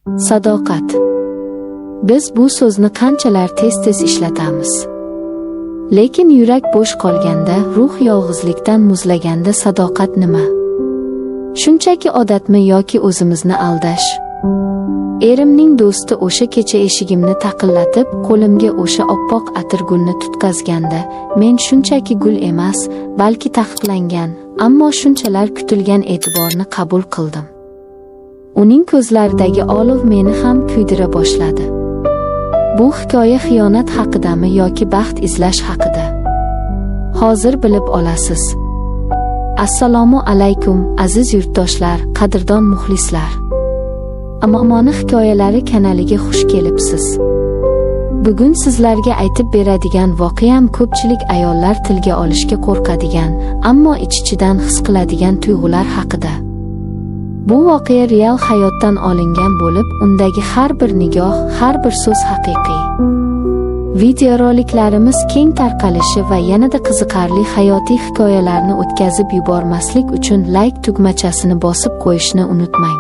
Sadoqat. Biz bu so'zni qanchalar tez-tez ishlatamiz. Lekin yurak bo'sh qolganda, ruh yolg'izlikdan muzlaganda sadoqat nima? Shunchaki odatmi yoki o'zimizni aldash? Erimning do'sti o'sha kecha eshigimni taqillatib, qo'limga o'sha oppoq atirgulni tutqazganda, men shunchaki gul emas, balki taqiqlangan, ammo shunchalar kutilgan e'tiborni qabul qildim. Uning ko'zlaridagi olov meni ham kuydira boshladi. Bu hikoya xiyonat haqidami yoki baxt izlash haqida? Hozir bilib olasiz. Assalomu alaykum, aziz yurtdoshlar, qadrdon muxlislar. Amomoni hikoyalari kanaliga xush kelibsiz. Bugun sizlarga aytib beradigan voqeam ko'pchilik ayollar tilga olishga qo'rqadigan, ammo ich-ichidan his qiladigan tuyg'ular haqida. Bu voqea real hayotdan olingan bo'lib, undagi har bir nigoh, har bir so'z haqiqiy. Videoroliklarimiz keng tarqalishi va yanada qiziqarli hayotiy hikoyalarni o'tkazib yubormaslik uchun like tugmachasini bosib qo'yishni unutmang.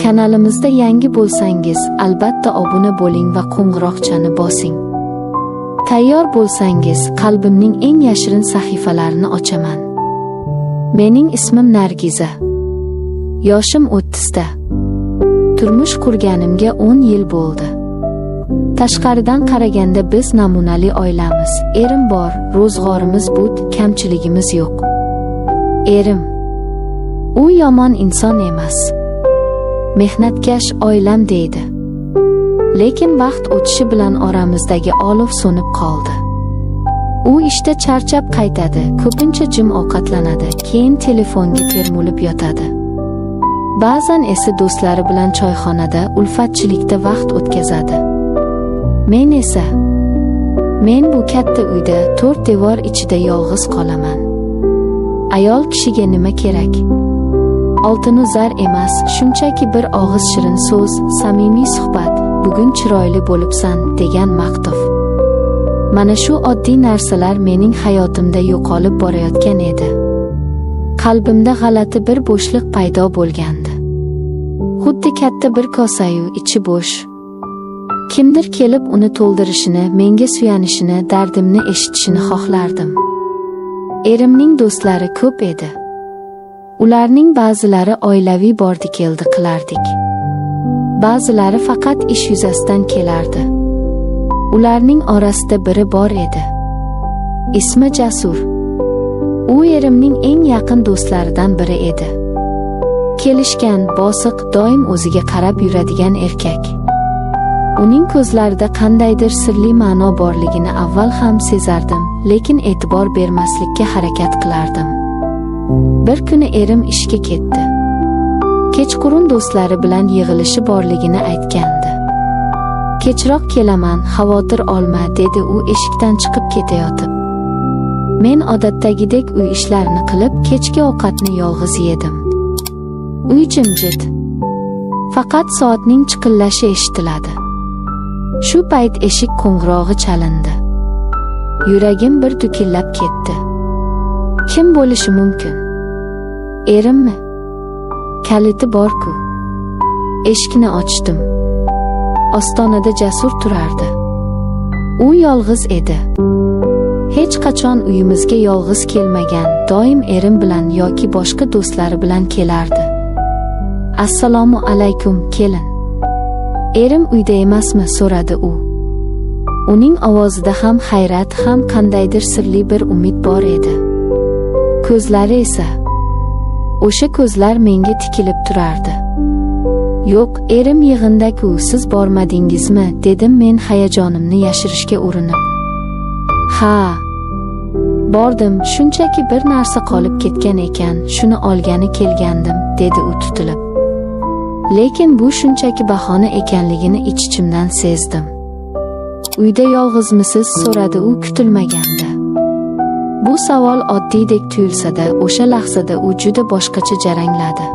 Kanalimizda yangi bo'lsangiz, albatta obuna bo'ling va qo'ng'iroqchani bosing. Tayyor bo'lsangiz, qalbimning eng yashirin sahifalarini ochaman. Mening ismim Nargiza. Yoshim 30 da. Turmush qurganimga 10 yil bo'ldi. Tashqaridan qaraganda biz namunali oilamiz. Erim bor, ro'zg'orimiz but, kamchiligimiz yo'q. Erim. U yomon inson emas. Mehnatkash oilam deydi. Lekin vaqt o'tishi bilan oramizdagi olov so'nib qoldi. U ishda charchab qaytadi, ko'pincha jim ovqatlanadi, keyin telefonga termulib yotadi. Ba'zan esa do'stlari bilan choyxonada, ulfatchilikda vaqt o'tkazadi. Men bu katta uyda, 4 devor ichida yolg'iz qolaman. Ayol kishiga nima kerak? Oltinu zar emas, shunchaki bir og'iz shirin so'z, samimiy suhbat, bugun chiroyli bo'libsan degan maqtov. Mana shu oddiy narsalar mening hayotimda yo'qolib borayotgan edi. Qalbimda g'alati bir bo'shliq paydo bo'lgandi. Xuddi katta bir kosayu ichi bo'sh. Kimdir kelib uni to'ldirishini, menga suyanishini, dardimni eshitishini xohlardim. Erimning do'stlari ko'p edi. Ularning ba'zilari oilaviy bordi-keldi qilardik. Ba'zilari faqat ish yuzasidan kelardi. Ularning orasida biri bor edi. Ismi Jasur. U erimning eng yaqin do'stlaridan biri edi. Kelishgan, bosiq, doim o'ziga qarab yuradigan erkak. Uning ko'zlarida qandaydir sirli ma'no borligini avval ham sezardim, lekin e'tibor bermaslikka harakat qilardim. Bir kuni erim ishga ketdi. Kechqurun do'stlari bilan yig'ilishi borligini aytgandi. Kechroq kelaman, xavotir olma, dedi u eshikdan chiqib ketayotib. Men odatdagidek uy ishlarini qilib, kechki ovqatni yolg'iz yedim. Uy jimjit. Faqat soatning chiqillashi eshitiladi. Shu payt eshik qo'ng'irog'i chalindi. Yuragim bir dukillab ketdi. Kim bo'lishi mumkin? Erimmi? Kaliti bor-ku. Eshikni ochdim. Ostonada Jasur turardi. U yolg'iz edi. Hech qachon uyimizga yolg'iz kelmagan, doim erim bilan yoki boshqa do'stlari bilan kelardi. Assalomu alaykum, kelin. Erim uyda emasmi, so'radi u. Uning ovozida ham hayrat, ham qandaydir sirli bir umid bor edi. Ko'zlari esa, o'sha ko'zlar menga tikilib turardi. Yo'q, erim yig'inda-ku, siz bormadingizmi, dedim men hayajonimni yashirishga urinib. Ha, bordim, shunchaki bir narsa qolib ketgan ekan, shuni olgani kelgandim, dedi u tutilib. Lekin bu shunchaki bahona ekanligini ich-ichimdan sezdim. Uyda yolg'izmisiz, so'radi u kutilmaganda. Bu savol oddiydek tuyulsa-da, o'sha lahzada u juda boshqacha jarangladi.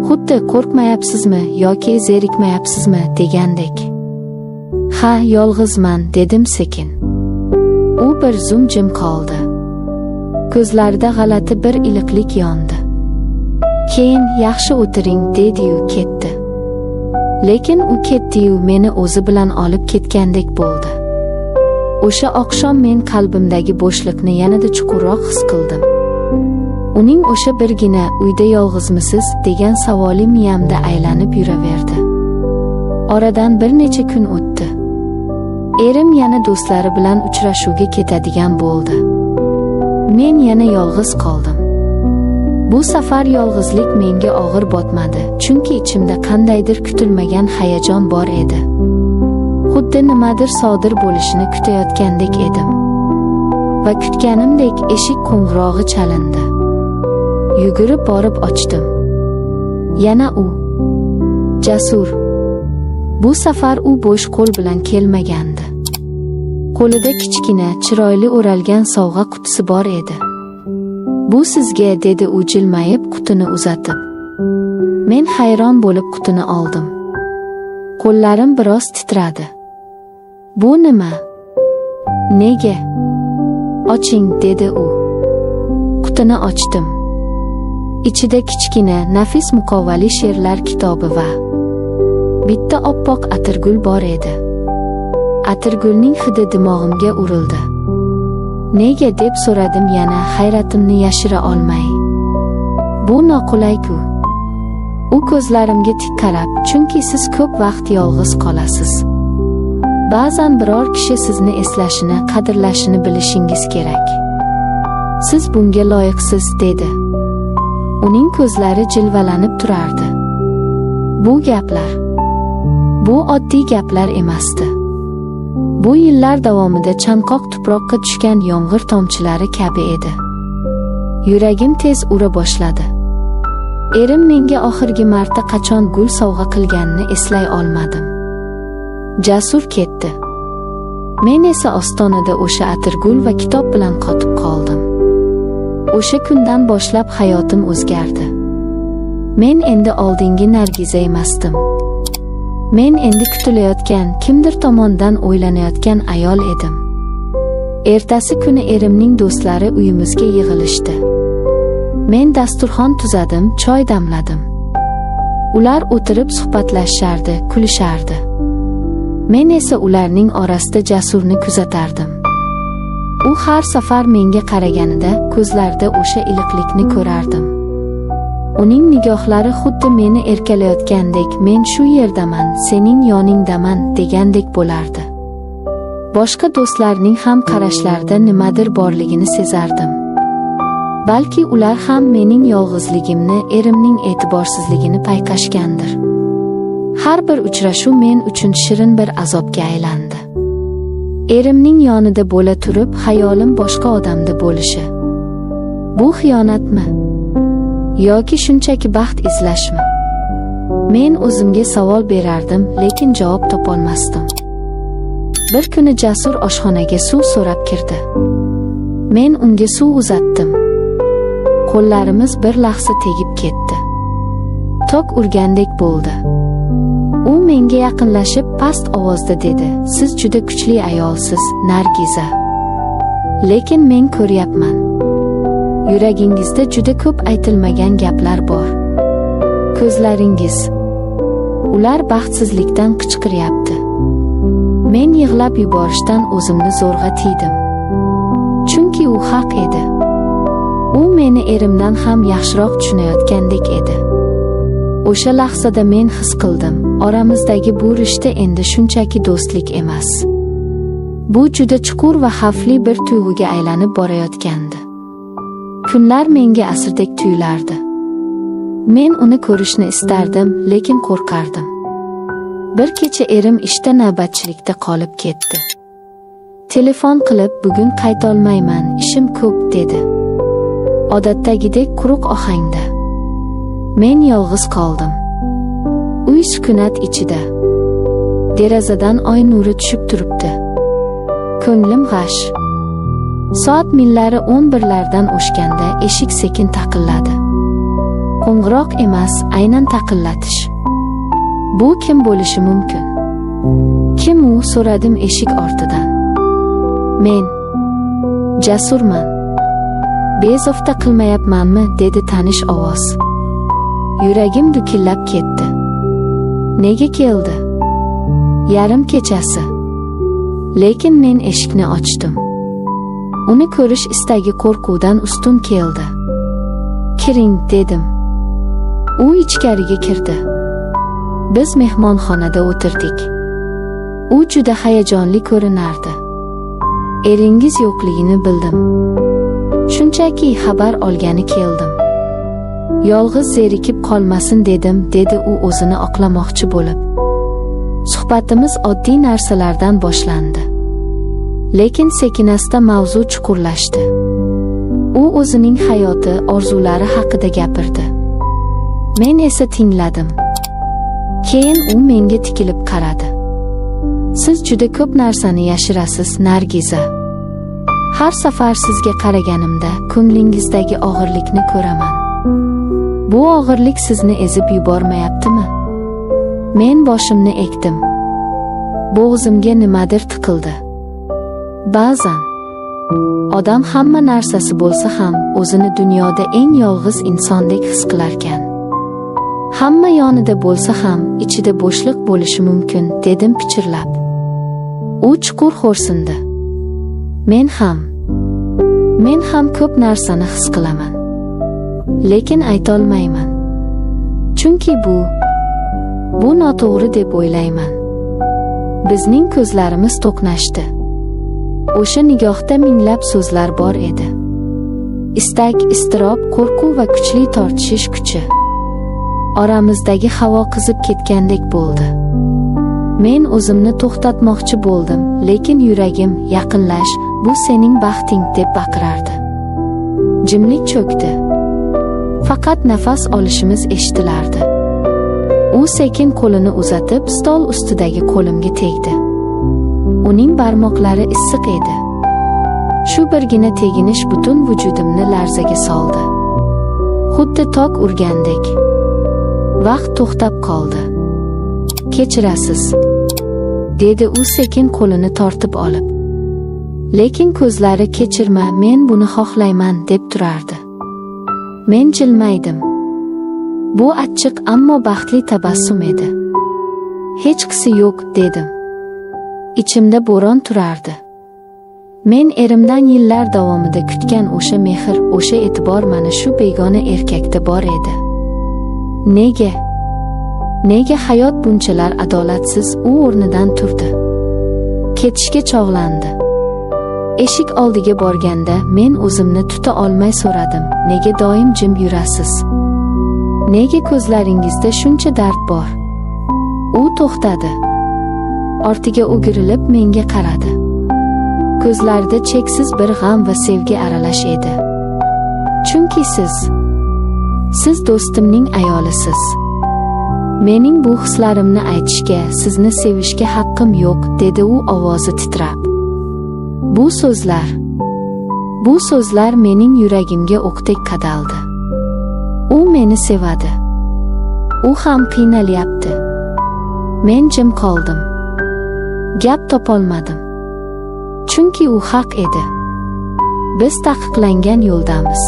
Xuddi qo'rqmayapsizmi yoki zerikmayapsizmi degandek. Ha, yolg'izman, dedim sekin. U bir zum jim qoldi. Ko'zlarida g'alati bir iliqlik yondi. Keyin yaxshi o'tiring, dedi-yu ketdi. Lekin u ketdi-yu meni o'zi bilan olib ketgandek bo'ldi. O'sha oqshom men qalbimdagi bo'shliqni yanada chuqurroq his qildim. Uning o'sha birgina "Uyda yolg'izmisiz?" degan savoli miyamda aylanib yuraverdi. Oradan bir necha kun o'tdi. Erim yana do'stlari bilan uchrashuvga ketadigan bo'ldi. Men yana yolg'iz qoldim. Bu safar yolg'izlik menga og'ir botmadi, chunki ichimda qandaydir kutilmagan hayajon bor edi. Xuddi nimadir sodir bo'lishini kutayotgandek edim. Va kutganimdek eshik qo'ng'irog'i chalindi. Yugurib borib ochdim. Yana u. Jasur. Bu safar u bo'sh qo'l bilan kelmagandi. Qo'lida kichkina, chiroyli o'ralgan sovg'a qutisi bor edi. "Bu sizga", dedi u jilmayib qutini uzatib. Men hayron bo'lib qutini oldim. Qo'llarim biroz titradi. "Bu nima? Nega?" "Oching", dedi u. Qutini ochdim. Ichida kichkina, nafis muqovali she'rlar kitobi va bitta oppoq atirgul bor edi. Atirgulning hidi dimog'imga urildi. "Nega?" deb so'radim yana, hayratimni yashira olmay. "Bu noqulay-ku." U ko'zlarimga tik qarab, "Chunki siz ko'p vaqt yolg'iz qolasiz. Ba'zan biror kishi sizni eslashini, qadrlashini bilishingiz kerak. Siz bunga loyiqsiz", dedi. Uning ko'zlari jilvalanib turardi. Bu gaplar, bu oddiy gaplar emasdi. Bu yillar davomida chanqoq tuproqqa tushgan yomg'ir tomchilari kabi edi. Yuragim tez ura boshladi. Erim menga oxirgi marta qachon gul sovg'a qilganini eslay olmadim. Jasur ketdi. Men esa ostonada o'sha atirgul va kitob bilan qotib qoldim. O'sha kundan boshlab hayotim o'zgardi. Men endi oldingi Nargiza emasdim. Men endi kutilayotgan, kimdir tomonidan o'ylanayotgan ayol edim. Ertasi kuni erimning do'stlari uyimizga yig'ilishdi. Men dasturxon tuzadim, choy damladim. Ular o'tirib suhbatlashardi, kulishardi. Men esa ularning orasida Jasurni kuzatardim. U har safar menga qaraganida ko'zlarida o'sha iliqlikni ko'rardim. Uning nigohlari xuddi meni erkalayotgandek, "Men shu yerdaman, sening yoningdaman" degandek bo'lardi. Boshqa do'stlarning ham qarashlarida nimadir borligini sezardim. Balki ular ham mening yolg'izligimni, erimning e'tiborsizligini payqashgandir. Har bir uchrashuv men uchun shirin bir azobga aylandi. Erimning yonida bo'la turib, xayolim boshqa odamda bo'lishi. Bu xiyonatmi? Yoki shunchaki baxt izlashmi? Men o'zimga savol berardim, lekin javob topolmasdim. Bir kuni Jasur oshxonaga suv so'rab kirdi. Men unga suv uzatdim. Qo'llarimiz bir lahza tegib ketdi. Tok urgandek bo'ldi. U menga yaqinlashib past ovozda dedi: "Siz juda kuchli ayolsiz, Nargiza. Lekin men ko'ryapman. Yuragingizda juda ko'p aytilmagan gaplar bor. Ko'zlaringiz, ular baxtsizlikdan qichqiryapti." Men yig'lab yuborishdan o'zimni zo'rg'a tiydim. Chunki u haq edi. U meni erimdan ham yaxshiroq tushunayotgandek edi. O'sha lahzada men his qildim, oramizdagi bu rishta endi shunchaki do'stlik emas. Bu juda chuqur va xavfli bir tuyg'uga aylanib borayotgandi. Kunlar menga asrdek tuyulardi. Men uni ko'rishni istardim, lekin qo'rqardim. Bir kecha erim ishda navbatchilikda qolib ketdi. Telefon qilib, "Bugun qaytolmayman, ishim ko'p", dedi. Odatdagidek quruq ohangda. Men yolg'iz qoldim. Uy sukunat ichida. Derazadan oy nuri tushib turibdi. Ko'nglim g'ash. Soat millari 11lardan o'shganda eshik sekin taqilladi. Qo'ng'iroq emas, aynan taqillatish. Bu kim bo'lishi mumkin? Kim u? So'radim eshik ortidan. Men Jasurman. Bezovta qilmayapmanmi? Dedi tanish ovoz. Yuragim dukillab ketdi. Nega keldi? Yarim kechasi. Lekin men eshikni ochdim. Uni ko'rish istagi qo'rquvdan ustun keldi. Kiring, dedim. U ichkariga kirdi. Biz mehmonxonada o'tirdik. U juda hayajonli ko'rinardi. Eringiz yo'qligini bildim. Shunchaki xabar olgani keldim. Yolg'iz zerikib qolmasin dedim, dedi u o'zini oqlamoqchi bo'lib. Suhbatimiz oddiy narsalardan boshlandi. Lekin sekinasta mavzu chuqurlashdi. U o'zining hayoti, orzulari haqida gapirdi. Men esa tingladim. Keyin u menga tikilib qaradi. Siz juda ko'p narsani yashirasiz, Nargiza. Har safar sizga qaraganimda ko'nglingizdagi og'irlikni ko'raman. Bu og'irlik sizni ezib yubormayaptimi? Men boshimni egdim. Bo'g'zimga nimadir tiqildi. Ba'zan odam hamma narsasi bo'lsa ham o'zini dunyoda eng yolg'iz insondek his qilarkan. Hamma yonida bo'lsa ham ichida bo'shliq bo'lishi mumkin, dedim pichirlab. U chuqur xo'rsindi. Men ham ko'p narsani his qilaman. Lekin aytolmayman. Chunki bu noto'g'ri deb o'ylayman. Bizning ko'zlarimiz to'qnashdi. O'sha nigohda minglab so'zlar bor edi. Istak, iztirob, qo'rquv va kuchli tortishish kuchi. Oramizdagi havo qizib ketgandek bo'ldi. Men o'zimni to'xtatmoqchi bo'ldim, lekin yuragim, yaqinlash, bu sening baxting, deb baqirardi. Jimlik cho'kdi. Faqat nafas olishimiz eshitilardi. U sekin qo'lini uzatib, stol ustidagi qo'limga tegdi. Uning barmoqlari issiq edi. Shu birgina teginish butun vujudimni larzaga soldi. Xuddi tok urgandek. Vaqt to'xtab qoldi. Kechirasiz, dedi u sekin qo'lini tortib olib. Lekin ko'zlari kechirma, men buni xohlayman, deb turardi. Men jilmaydim. Bu achchiq ammo baxtli tabassum edi. Hech qisi yo'q, dedim. Ichimda bo'ron turardi. Men erimdan yillar davomida kutgan o'sha mehr, o'sha e'tibor mana shu begona erkakda bor edi. Nega hayot bunchalar adolatsiz? U o'rnidan turdi. Ketishga chog'landi. Eshik oldiga borganda men o'zimni tuta olmay so'radim. Nega doim jim yurasiz? Nega ko'zlaringizda shuncha dard bor? U to'xtadi. Ortiga o'girilib menga qaradi. Ko'zlarida cheksiz bir g'am va sevgi aralash edi. Chunki siz do'stimning ayolisiz. Mening bu hislarimni aytishga, sizni sevishga haqqim yo'q, dedi u ovozi titrab. Bu so'zlar mening yuragimga o'qdek qadaldi. U meni sevadi. U ham qiynalyapti. Men jim qoldim. Gap topolmadim. Chunki u haq edi. Biz taqiqlangan yo'ldamiz.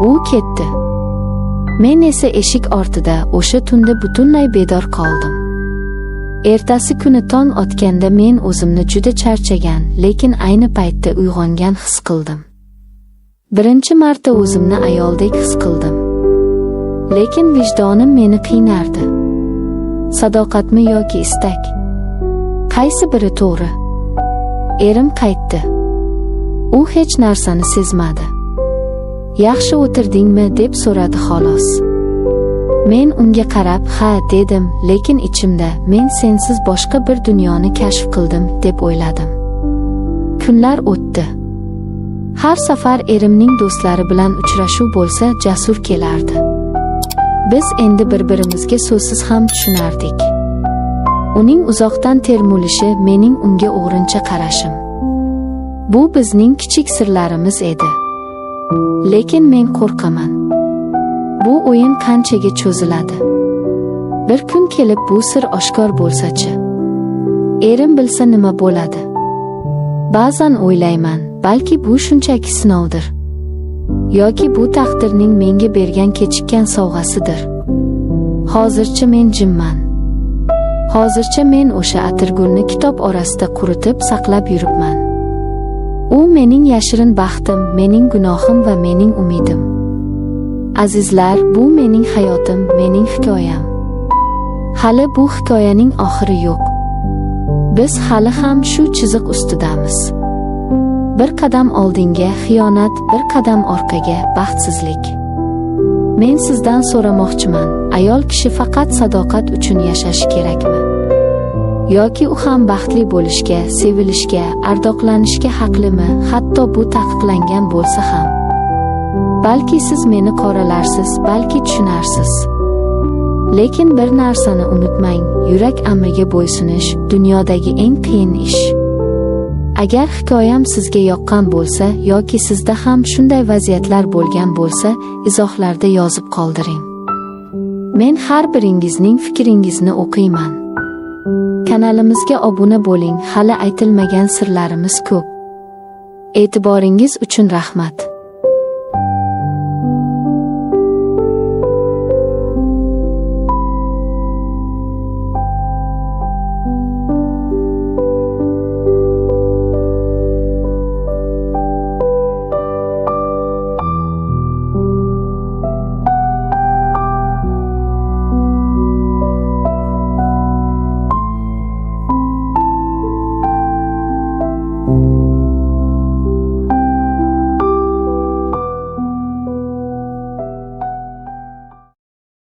U ketdi. Men esa eshik ortida o'sha tunda butunlay bedor qoldim. Ertasi kuni tong otganda men o'zimni juda charchagan, lekin ayni paytda uyg'ongan his qildim. Birinchi marta o'zimni ayoldek his qildim. Lekin vijdonim meni qiynardi. Sadoqatmi yoki istak? Qaysi biri to'g'ri? Erim qaytdi. U hech narsani sezmadi. Yaxshi o'tirdingmi, deb so'radi xolos. Men unga qarab, ha, dedim, lekin ichimda men sensiz boshqa bir dunyoni kashf qildim, deb o'yladim. Kunlar o'tdi. Har safar erimning do'stlari bilan uchrashuv bo'lsa, Jasur kelardi. Biz endi bir-birimizga so'zsiz ham tushunardik. Uning uzoqdan termulishi, mening unga o'g'rincha qarashim. Bu bizning kichik sirlarimiz edi. Lekin men qo'rqaman. Bu o'yin qanchaga cho'ziladi? Bir kun kelib bu sir oshkor bo'lsa-chi? Erim bilsa nima bo'ladi? Ba'zan o'ylayman, balki bu shunchaki sinovdir. Yoki bu taqdirning menga bergan kechikkan sovg'asidir. Hozircha men jimman. Hozircha men o'sha atirgulni kitob orasida quritib saqlab yuribman. U mening yashirin baxtim, mening gunohim va mening umidim. Azizlar, bu mening hayotim, mening hikoyam. Hali bu hikoyaning oxiri yo'q. Biz hali ham shu chiziq ustidamiz. Bir qadam oldinga xiyonat, bir qadam orqaga baxtsizlik. Men sizdan so'ramoqchiman, ayol kishi faqat sadoqat uchun yashashi kerakmi? Yoki u ham baxtli bo'lishga, sevilishga, ardoqlanishga haqlimi, hatto bu taqiqlangan bo'lsa ham? Balki siz meni qoralarsiz, balki tushunarsiz. Lekin bir narsani unutmang, yurak amriga bo'ysunish dunyodagi eng qiyin ish. Agar hikoyam sizga yoqqan bo'lsa yoki sizda ham shunday vaziyatlar bo'lgan bo'lsa, izohlarda yozib qoldiring. Men har biringizning fikringizni o'qiyman. Kanalimizga obuna bo'ling, hali aytilmagan sirlarimiz ko'p. E'tiboringiz uchun rahmat.